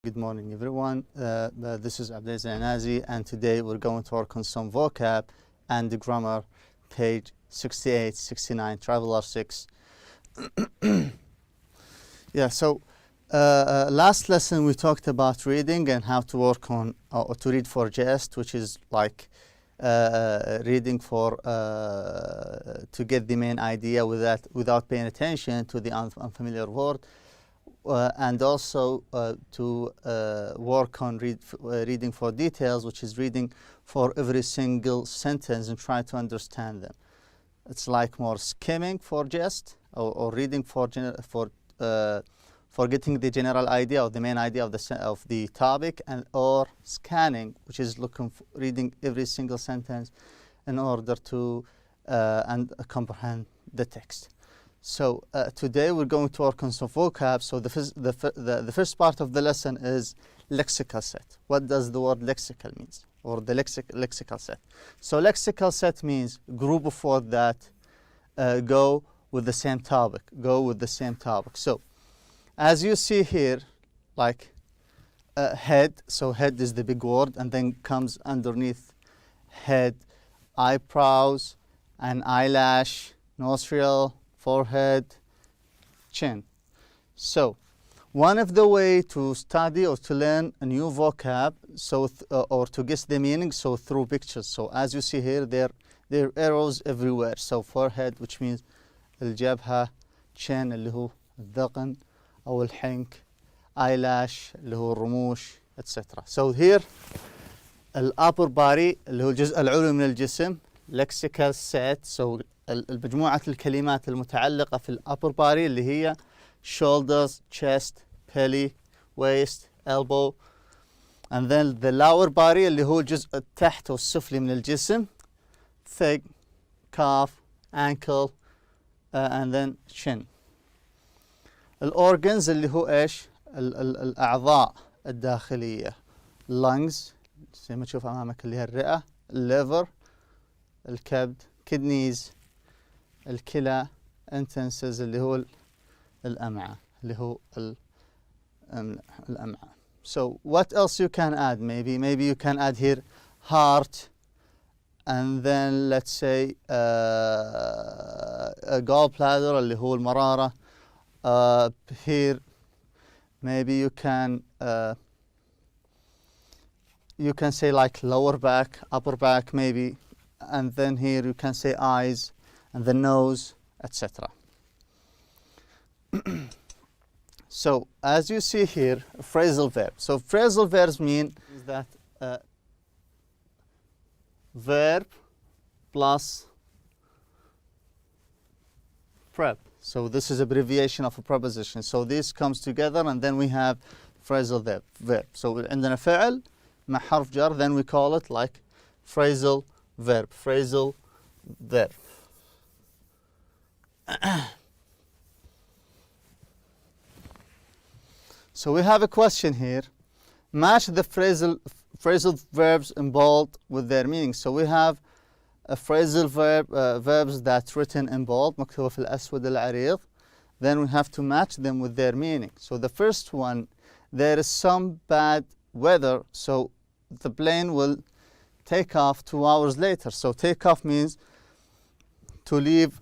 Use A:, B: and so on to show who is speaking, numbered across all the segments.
A: Good morning, everyone. This is Abdelaziz Nazi, and today we're going to work on some vocab and the grammar, page 68, 69, Traveler 6. Last lesson we talked about reading and how to work on, or to read for jest, which is like reading for to get the main idea without paying attention to the unfamiliar word. And also to work on reading for details, which is reading for every single sentence and try to understand them. It's like more skimming for jest, or reading for getting the general idea or the main idea of the topic, or scanning, which is reading every single sentence in order to comprehend the text. So today we're going to work on some vocab. So the first part of the lesson is lexical set. What does the word lexical means, or the lexical set? So lexical set means group of words that go with the same topic. So as you see here, like head. So head is the big word, and then comes underneath head, eyebrows, and eyelash, nostril, forehead, chin. So one of the way to study or to learn a new vocab, or to guess the meaning, so through pictures. So as you see here, there are arrows everywhere. So forehead, which means الجبهة, chin اللي هو الذقن أو الحنك, eyelash اللي هو الرموش, etc. So here الupper body اللي هو الجزء العلوي من الجسم, lexical set. So المجموعة الكلمات المتعلقة في الupper body اللي هي shoulders, chest, belly, waist, elbow. And then the lower body اللي هو الجزء التحت والسفلي من الجسم, thick, calf, ankle, and then shin. الorgans اللي هو ايش؟ الأعضاء الداخلية, lungs زي ما تشوف أمامك اللي هي الرئة, liver, الكبد, kidneys, الكلى, intestines اللي هو الأمعاء, اللي هو الأمعاء. So what else you can add? Maybe you can add here heart, and then let's say a gallbladder اللي هو المرارة. Here maybe you can say like lower back, upper back maybe, and then here you can say eyes and the nose, etc. So as you see here, phrasal verb. So phrasal verbs mean that verb plus prep. So this is abbreviation of a preposition. So this comes together, and then we have phrasal verb. So عندنا فعل مع حرف جر, then we call it like phrasal verb. So we have a question here. Match the phrasal verbs in bold with their meaning. So we have a phrasal verbs that's written in bold, مكتوبة في الأسود العريض. Then we have to match them with their meaning. So the first one, there is some bad weather, so the plane will take off 2 hours later. So take off means to leave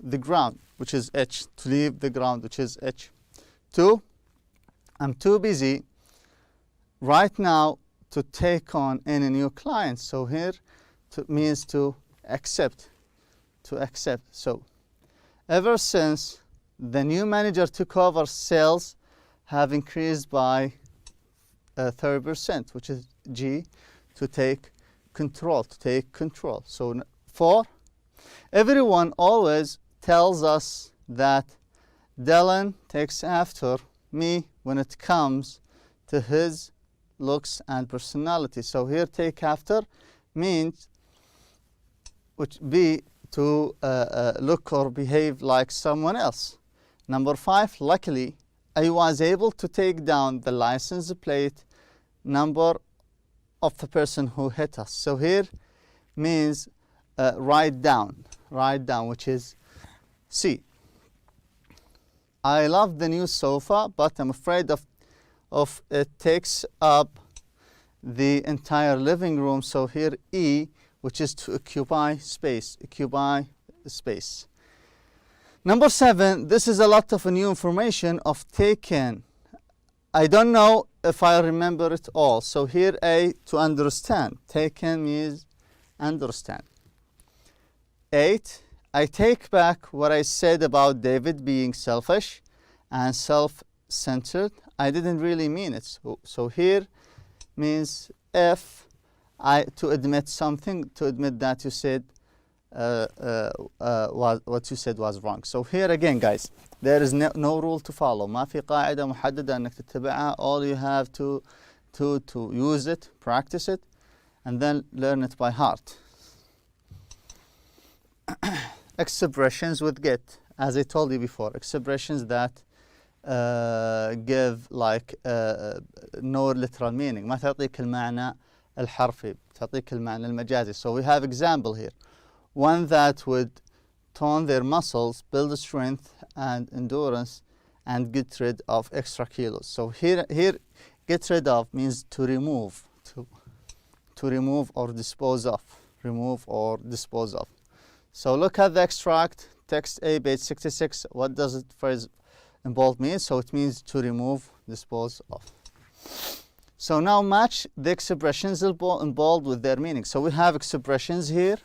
A: the ground, which is H. To leave the ground, which is H. 2, I'm too busy right now to take on any new clients. So here means to accept. So ever since the new manager took over, sales have increased by 30%, which is G, to take control. So 4, everyone always tells us that Dylan takes after me when it comes to his looks and personality. So here take after means which be to look or behave like someone else. Number 5, luckily I was able to take down the license plate number of the person who hit us. So here means write down, which is C. I love the new sofa, but I'm afraid of of it takes up the entire living room. So here E, which is to occupy space, occupy space. Number 7, this is a lot of new information of taken. I don't know if I remember it all. So here A, to understand. Taken means understand. 8, I take back what I said about David being selfish and self-centered. I didn't really mean it. So here means if to admit something, to admit that you said what you said was wrong. So here again, guys, there is no rule to follow. ما في قاعدة محددة أنك تتبعها. All you have to use it, practice it, and then learn it by heart. Expressions with get, as I told you before, expressions that give like no literal meaning. ما تعطيك المعنى الحرفي، تعطيك المعنى المجازي. So we have example here. One that would tone their muscles, build strength and endurance, and get rid of extra kilos. So here get rid of means to remove, to remove or dispose of, remove or dispose of. So look at the extract, text A, page 66. What does the phrase involve mean? So it means to remove, dispose of. So now match the expressions involved with their meaning. So we have expressions here.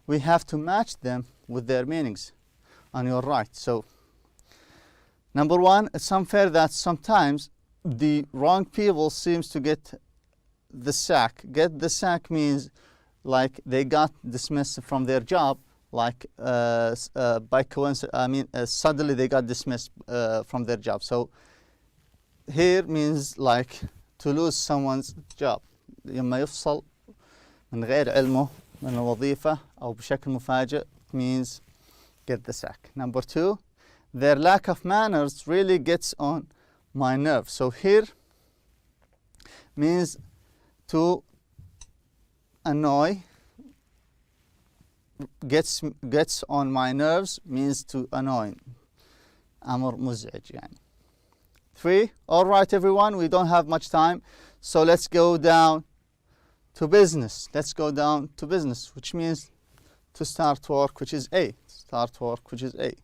A: We have to match them with their meanings on your right. So number 1, it's unfair that sometimes the wrong people seems to get the sack. Get the sack means like they got dismissed from their job, like by coincidence, suddenly they got dismissed from their job. So here means like to lose someone's job. لما يفصل من غير علمه من الوظيفة أو بشكل مفاجئ means get the sack. Number 2, their lack of manners really gets on my nerves. So here means to annoy. Gets on my nerves means to annoy. أمر مزعج يعني. 3, all right everyone, we don't have much time, so let's go down to business. Let's go down to business, which means to start work, which is A. Start work, which is A.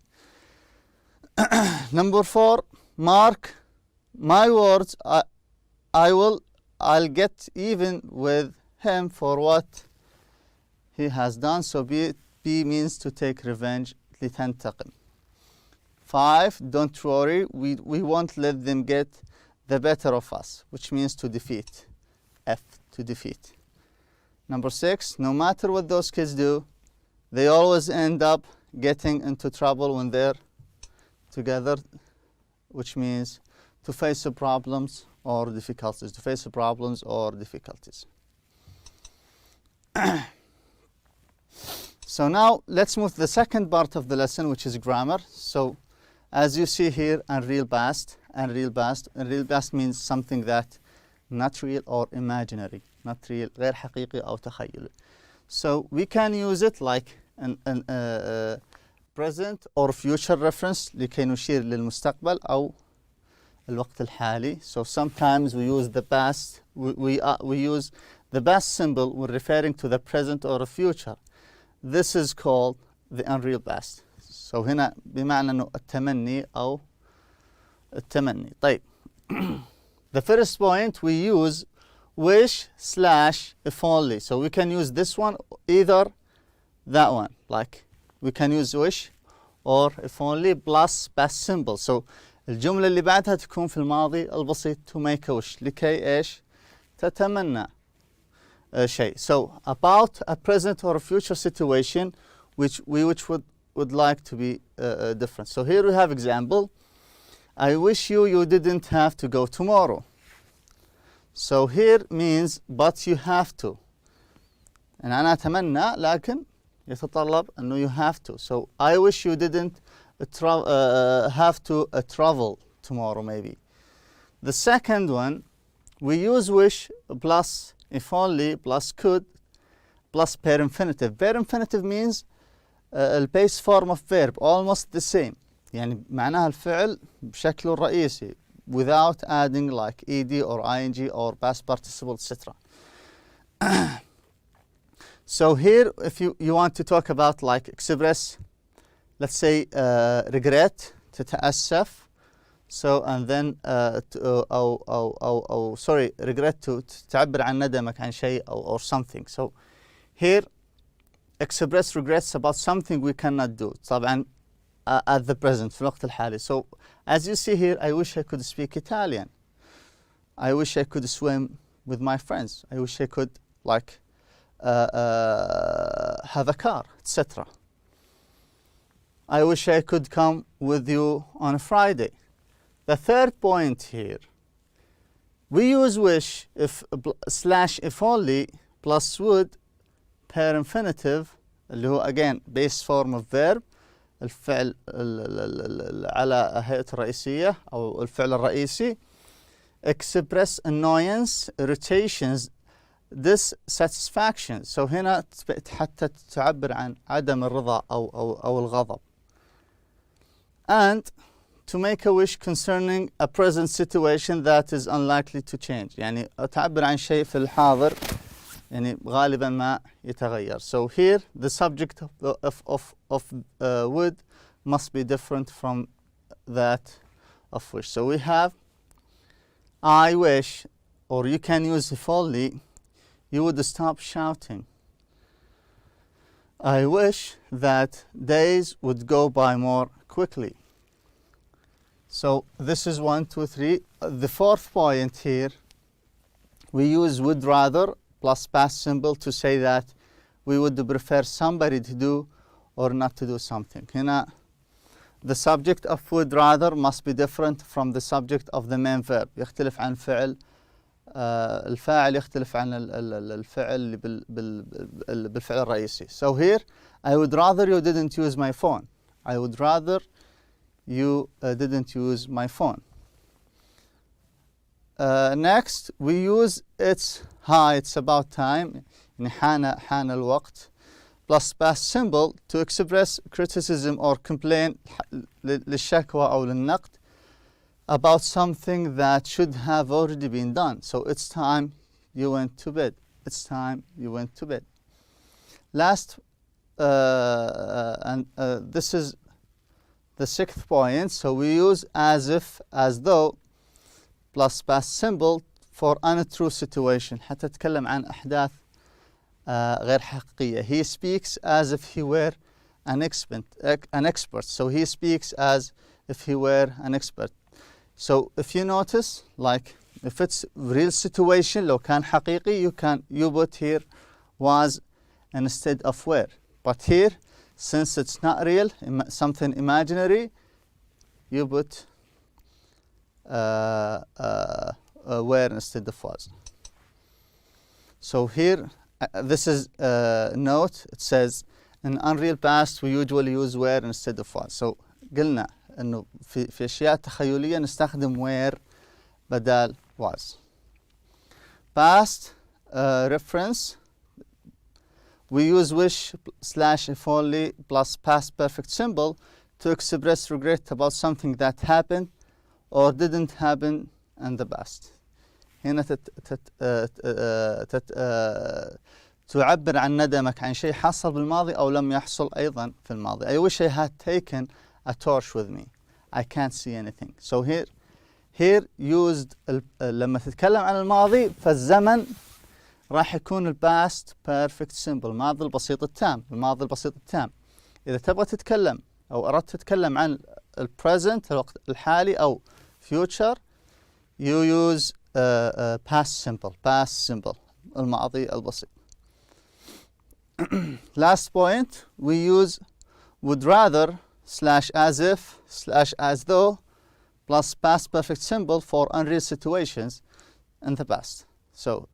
A: Number 4, mark my words. I'll get even with him for what he has done. So B means to take revenge. لتنتقم. 5, don't worry, we won't let them get the better of us, which means to defeat. F, to defeat. Number 6, no matter what those kids do, they always end up getting into trouble when they're together, which means to face the problems or difficulties. To face the problems or difficulties. So now let's move to the second part of the lesson, which is grammar. So as you see here, unreal past, unreal past. Unreal past means something that not real or imaginary. Not real, غير حقيقي أو تخيلي. So we can use it like an present or future reference لكي نشير للمستقبل أو الوقت الحالي. So sometimes we use the past. We use the past symbol when referring to the present or the future. This is called the unreal past. So هنا بمعنى إنه التمني أو التمني. طيب. The first point we use wish / if only. So we can use this one, either that one. Like we can use wish or if only plus past symbol. So الجملة اللي بعدها تكون في الماضي البسيط to make a wish. لكي إيش؟ تتمنى شيء. So about a present or a future situation which would like to be different. So here we have example. I wish you didn't have to go tomorrow. So here means but you have to. And أنا أتمنى لكن يتطلب أنه you have to. So I wish you didn't have to travel tomorrow maybe. The second one, we use wish plus if only plus could plus pair infinitive. Pair infinitive means the base form of verb, almost the same. يعني معناها الفعل بشكله الرئيسي without adding like ed or ing or past participle, etc. So here, if you want to talk about like express, let's say regret, تتأسف. So and then sorry, regret to تعبر عن ندمك عن شيء or something. So here express regrets about something we cannot do. طبعا at the present في الوقت الحالي. So as you see here, I wish I could speak Italian. I wish I could swim with my friends. I wish I could like have a car, etc. I wish I could come with you on a Friday. The third point here, we use wish if slash if only plus would per infinitive اللي هو again base form of verb الفعل على هيئة الرئيسية أو الفعل الرئيسي express annoyance, irritations, dissatisfaction. So هنا حتى تعبر عن عدم الرضا أو الغضب. And to make a wish concerning a present situation that is unlikely to change. يعني تعبر عن شيء في الحاضر يعني غالبا ما يتغير. So here the subject of would must be different from that of wish. So we have I wish, or you can use if only, you would stop shouting. I wish that days would go by more quickly. So this is 1, 2, 3. The fourth point here, we use would rather plus past symbol to say that we would prefer somebody to do or not to do something. هنا the subject of would rather must be different from the subject of the main verb. يختلف عن فعل الفاعل يختلف عن الفعل بالفعل الرئيسي. So here I would rather you didn't use my phone. I would rather you didn't use my phone. Next we use it's about time يعني حان الوقت plus past symbol to express criticism or complaint للشكوى أو للنقد about something that should have already been done. So it's time you went to bed. It's time you went to bed. Last and this is the sixth point. So we use as if, as though plus past symbol for untrue situation. حتى تتكلم عن أحداث غير حقيقية. He speaks as if he were an expert. So he speaks as if he were an expert. So if you notice, like if it's real situation, لو كان حقيقي, you put here was instead of were. But here, since it's not real, something imaginary, you put were instead of was. So here, this is a note. It says in unreal past we usually use were instead of was. So قلنا إنه في أشياء تخيلية نستخدم were بدال was. Past reference we use wish slash if only plus past perfect symbol to express regret about something that happened or didn't happen in the past. هنا تعبر عن ندمك عن شيء حصل بالماضي أو لم يحصل أيضا في الماضي. I wish I had taken a torch with me. I can't see anything. So here used لما تتكلم عن الماضي فالزمن راح يكون الباست بيرفكت سمبل الماضي البسيط التام. الماضي البسيط التام. إذا تبغى تتكلم أو أردت تتكلم عن البريزنت الوقت الحالي أو future you use past simple الماضي البسيط. Last point we use would rather slash as if slash as though plus past perfect symbol for unreal situations in the past. So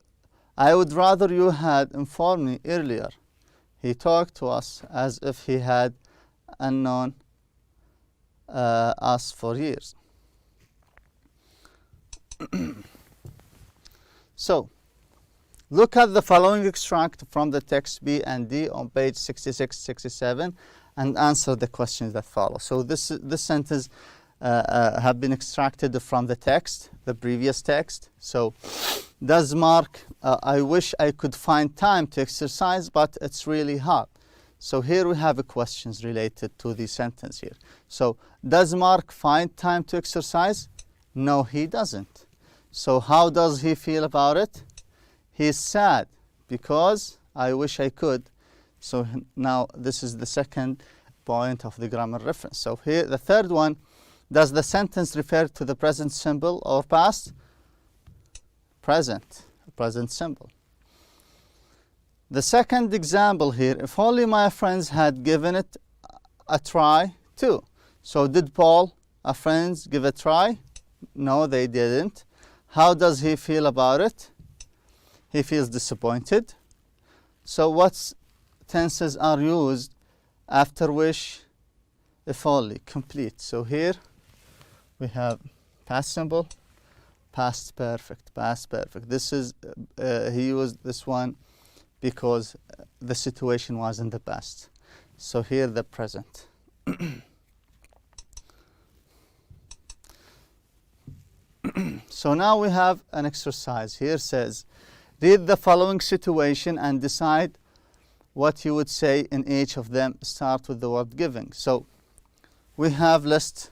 A: I would rather you had informed me earlier. He talked to us as if he had unknown us for years. So look at the following extract from the text B and D on page 66-67 and answer the questions that follow. So this sentence have been extracted from the text, the previous text. So does Mark, I wish I could find time to exercise, but it's really hard. So here we have questions related to the sentence here. So does Mark find time to exercise? No, he doesn't. So how does he feel about it? He's sad because I wish I could. So now this is the second point of the grammar reference. So here the third one, does the sentence refer to the present simple or past? Present simple. The second example here, if only my friends had given it a try too. So did Paul, our friends, give a try? No, they didn't. How does he feel about it? He feels disappointed. So what tenses are used after wish, if only, complete? So here we have past simple, past perfect, past perfect. This is, he used this one because the situation was in the past. So here the present. So now we have an exercise. Here says, read the following situation and decide what you would say in each of them. Start with the word giving. So we have list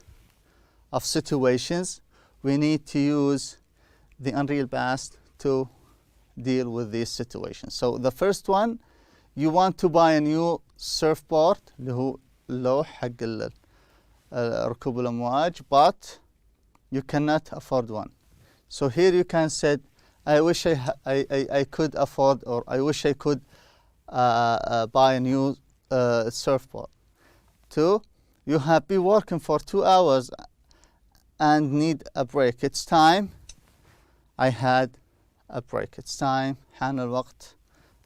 A: of situations. We need to use the unreal past to deal with these situations. So the first one, you want to buy a new surfboard اللي هو لوح حق ركوب الأمواج, but you cannot afford one. So here you can say, I wish I could afford, or I wish I could buy a new surfboard. 2, you have been working for 2 hours and need a break. It's time. I had a break. It's time. حان الوقت.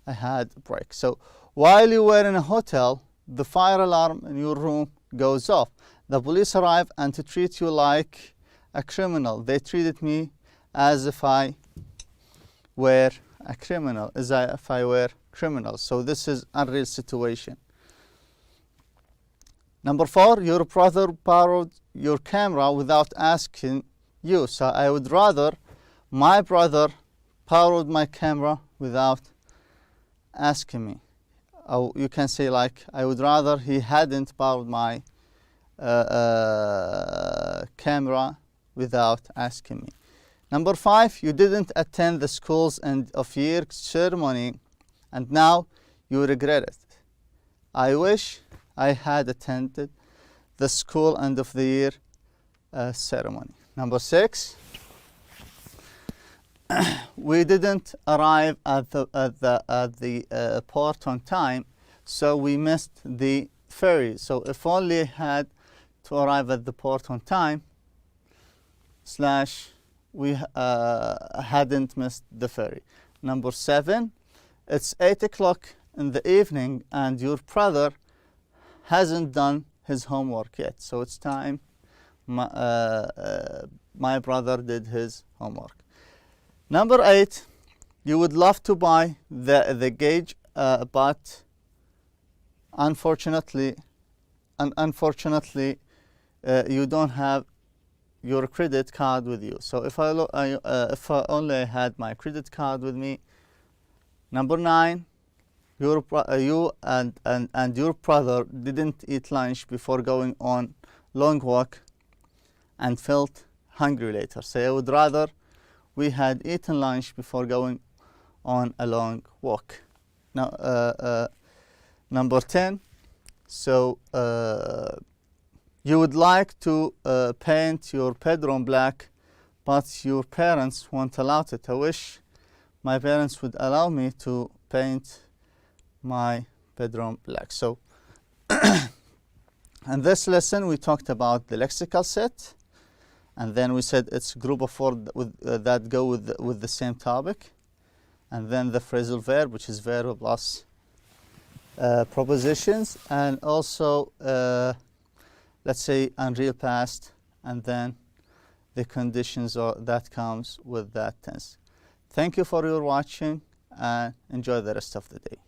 A: I had a break. So while you were in a hotel, the fire alarm in your room goes off. The police arrive and to treat you like a criminal. They treated me as if I were a criminal, as if I were criminal. So this is a real situation. Number 4, your brother borrowed your camera without asking you. So I would rather my brother borrowed my camera without asking me. Or you can say like, I would rather he hadn't borrowed my camera without asking me. Number 5, you didn't attend the school's end of year ceremony and now you regret it. I wish I had attended the school end of the year ceremony. Number 6, we didn't arrive at the port on time, so we missed the ferry. So if only I had to arrive at the port on time, / we hadn't missed the ferry. Number 7, it's 8 o'clock in the evening and your brother hasn't done his homework yet. So it's time my brother did his homework. Number 8, you would love to buy the gauge, but unfortunately, you don't have your credit card with you. So if I only had my credit card with me. Number 9, you and your brother didn't eat lunch before going on long walk and felt hungry later. So I would rather we had eaten lunch before going on a long walk. Now, number 10, so you would like to paint your bedroom black, but your parents won't allow it. I wish my parents would allow me to paint my bedroom black. So in this lesson we talked about the lexical set, and then we said it's a group of words that go with the same topic, and then the phrasal verb, which is verb plus prepositions, and also let's say unreal past, and then the conditions that comes with that tense. Thank you for your watching and enjoy the rest of the day.